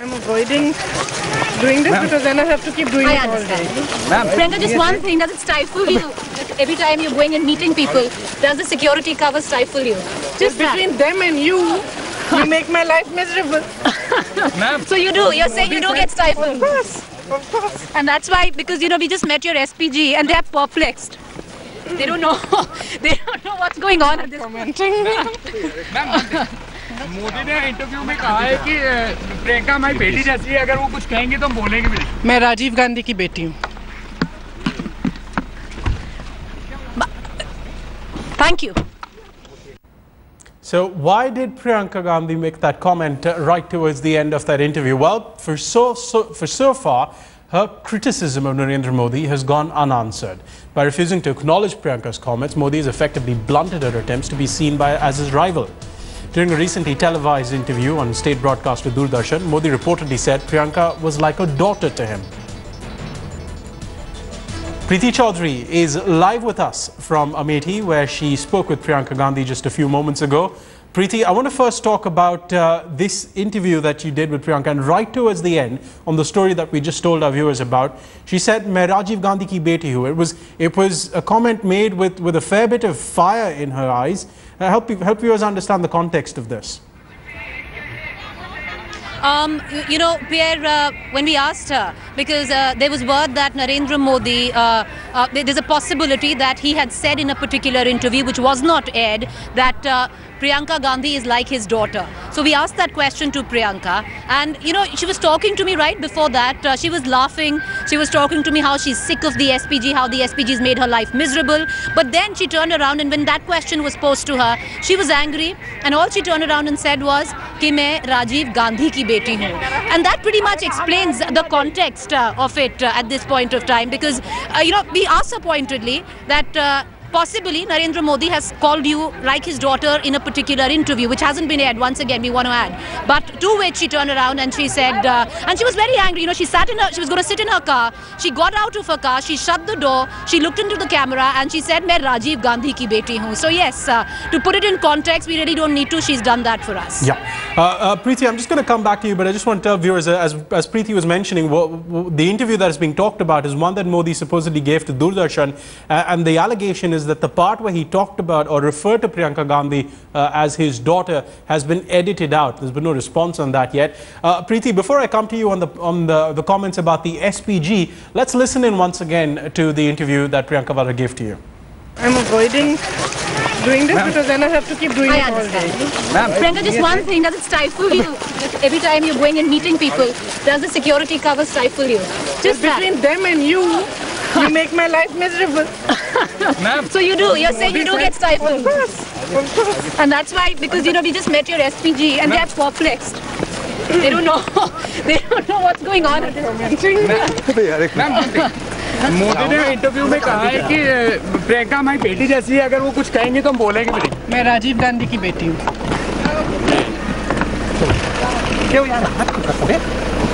I'm avoiding doing this because then I have to keep doing it all day. Priyanka, just one thing, does it stifle you? Every time you're going and meeting people, does the security cover stifle you? Just between them and you make my life miserable. So you're saying you do get stifled? Of course. And that's why, because we just met your SPG and they're perplexed. They don't know. They don't know what's going on at this point. Modi ने interview में कहा है कि प्रियंका हमारी बेटी जैसी है, अगर वो कुछ कहेंगे तो हम बोलेंगे भी नहीं। मैं राजीव गांधी की बेटी हूँ। Thank you. So why did Priyanka Gandhi make that comment right towards the end of that interview? Well, for so far, her criticism of Narendra Modi has gone unanswered. By refusing to acknowledge Priyanka's comments, Modi has effectively blunted her attempts to be seen as his rival. During a recently televised interview on state broadcaster Doordarshan, Modi reportedly said Priyanka was like a daughter to him. Preeti Chaudhary is live with us from Amethi, where she spoke with Priyanka Gandhi just a few moments ago. Preeti, I want to first talk about this interview that you did with Priyanka, and right towards the end, on the story that we just told our viewers about, she said, "Main Rajiv Gandhi ki beti hu." It was a comment made with a fair bit of fire in her eyes. Help viewers understand the context of this. Pierre, when we asked her, because there was word that Narendra Modi, there's a possibility that he had said in a particular interview, which was not aired, that Priyanka Gandhi is like his daughter. So we asked that question to Priyanka, and she was talking to me right before that. She was laughing. She was talking to me how she's sick of the SPG, how the SPG's made her life miserable. But then she turned around, and when that question was posed to her, she was angry, and all she turned around and said was, "Ki main Rajiv Gandhi ki beti hu." And that pretty much explains the context of it at this point of time, because we asked her pointedly that possibly Narendra Modi has called you like his daughter in a particular interview, which hasn't been aired. Once again, we want to add. But to which she turned around and she said, and she was very angry. She was going to sit in her car. She got out of her car. She shut the door. She looked into the camera and she said, "Main Rajiv Gandhi ki beti hu." So yes, to put it in context, we really don't need to. She's done that for us. Yeah. Preeti, I'm just going to come back to you, but I just want to tell viewers, as Preeti was mentioning, the interview that is being talked about is one that Modi supposedly gave to Doordarshan, and the allegation is that the part where he talked about or referred to Priyanka Gandhi as his daughter has been edited out. There's been no response on that yet. Preeti, before I come to you on the comments about the SPG, let's listen in once again to the interview that Priyanka Gandhi gave to you. I'm avoiding doing this because then I have to keep doing it all day. Priyanka, just one thing, does it stifle you? Every time you're going and meeting people, does the security cover stifle you? Just between them and you make my life miserable. So you're saying you do get stifled? Of course. And that's why, because we just met your SPG and they're perplexed. They don't know. They don't know what's going on. Modi ने interview में कहा है कि प्रियंका हमारी बेटी जैसी है, अगर वो कुछ कहेंगे तो हम बोलेंगे भी नहीं। मैं राजीव गांधी की बेटी हूँ।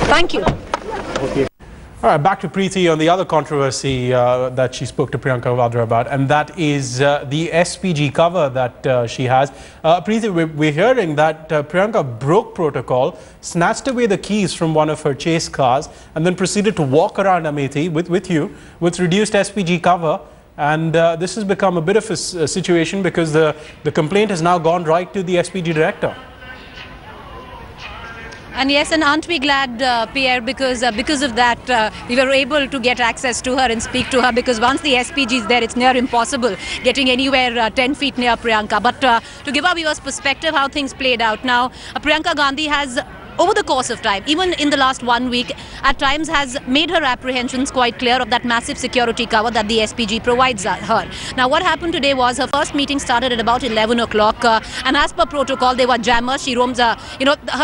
Thank you. All right, back to Preeti on the other controversy that she spoke to Priyanka Gandhi about, and that is the SPG cover that she has. Preeti, we're hearing that Priyanka broke protocol, snatched away the keys from one of her chase cars, and then proceeded to walk around Amethi with you with reduced SPG cover. And this has become a bit of a situation because the complaint has now gone right to the SPG director. And yes, and aren't we glad, Pierre, because of that, we were able to get access to her and speak to her, because once the SPG is there, it's near impossible getting anywhere 10 feet near Priyanka. But to give our viewers perspective how things played out now, Priyanka Gandhi has, over the course of time, even in the last 1 week, at times has made her apprehensions quite clear of that massive security cover that the SPG provides her. Now, what happened today was her first meeting started at about 11 o'clock, and as per protocol, they were jammers. She roams, her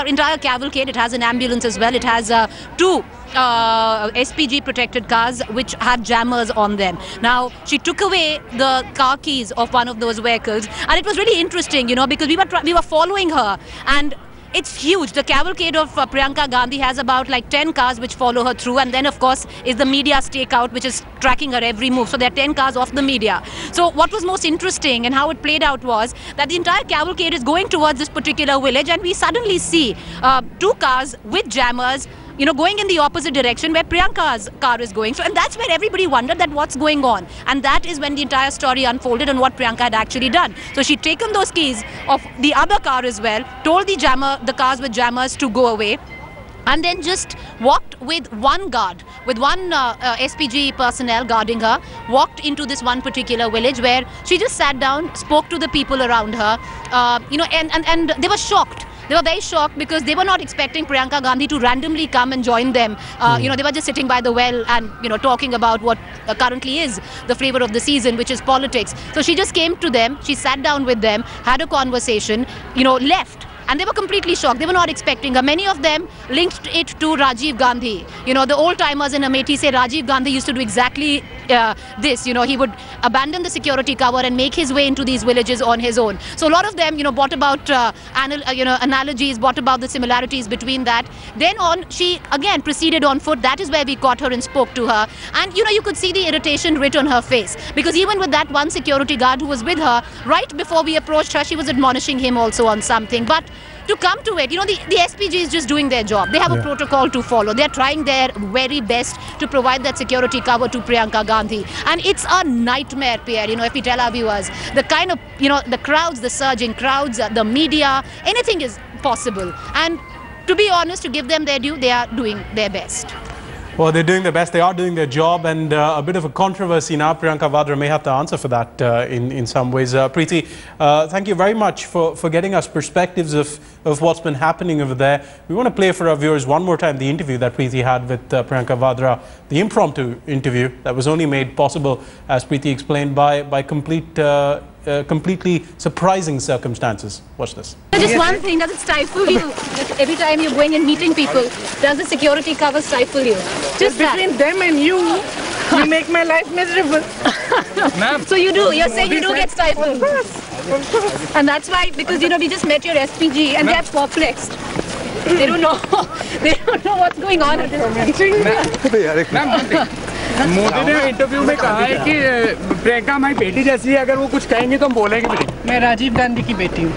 entire cavalcade. It has an ambulance as well. It has two SPG protected cars which had jammers on them. Now, she took away the car keys of one of those vehicles, and it was really interesting, because we were following her, and it's huge. The cavalcade of Priyanka Gandhi has about like 10 cars which follow her through, and then of course is the media stakeout which is tracking her every move. So there are 10 cars off the media. So what was most interesting and how it played out was that the entire cavalcade is going towards this particular village, and we suddenly see two cars with jammers, you know, going in the opposite direction where Priyanka's car is going. So, and that's where everybody wondered that what's going on. And that is when the entire story unfolded and what Priyanka had actually done. So she'd taken those keys of the other car as well, told the cars with jammers to go away, and then just walked with one guard, with one SPG personnel guarding her, walked into this one particular village where she just sat down, spoke to the people around her, you know, and they were shocked. They were very shocked because they were not expecting Priyanka Gandhi to randomly come and join them. You know, they were just sitting by the well and, you know, talking about what currently is the flavor of the season, which is politics. So she just came to them, she sat down with them, had a conversation, you know, left. And they were completely shocked. They were not expecting her. Many of them linked it to Rajiv Gandhi. You know, the old timers in Amethi say Rajiv Gandhi used to do exactly this. You know, he would abandon the security cover and make his way into these villages on his own. So a lot of them, you know, brought about analogies, brought about the similarities between that. Then on, she again proceeded on foot. That is where we caught her and spoke to her. And, you know, you could see the irritation writ on her face. Because even with that one security guard who was with her, right before we approached her, she was admonishing him also on something. But to come to it, you know, the SPG is just doing their job. They have a protocol to follow. They're trying their very best to provide that security cover to Priyanka Gandhi. And it's a nightmare, Pierre, you know, if we tell our viewers. The kind of, you know, the crowds, the surging crowds, the media, anything is possible. And to be honest, to give them their due, they are doing their best. Well, they're doing their best. They are doing their job, and a bit of a controversy now. Priyanka Vadra may have to answer for that in some ways. Preeti, thank you very much for getting us perspectives of what's been happening over there. We want to play for our viewers one more time the interview that Preeti had with Priyanka Vadra, the impromptu interview that was only made possible, as Preeti explained, by completely surprising circumstances. Watch this. Just one thing, does it stifle you? Every time you're going and meeting people, does the security cover stifle you? Just between them and you make my life miserable. So you do, you're saying you do get stifled. And that's why, because, you know, we just met your SPG and they're perplexed. They don't know what's going on at this meeting. Modi ने interview में कहा है कि प्रियंका हमारी बेटी जैसी है, अगर वो कुछ कहेंगे तो हम बोलेंगे भी नहीं। मैं राजीव गांधी की बेटी हूँ।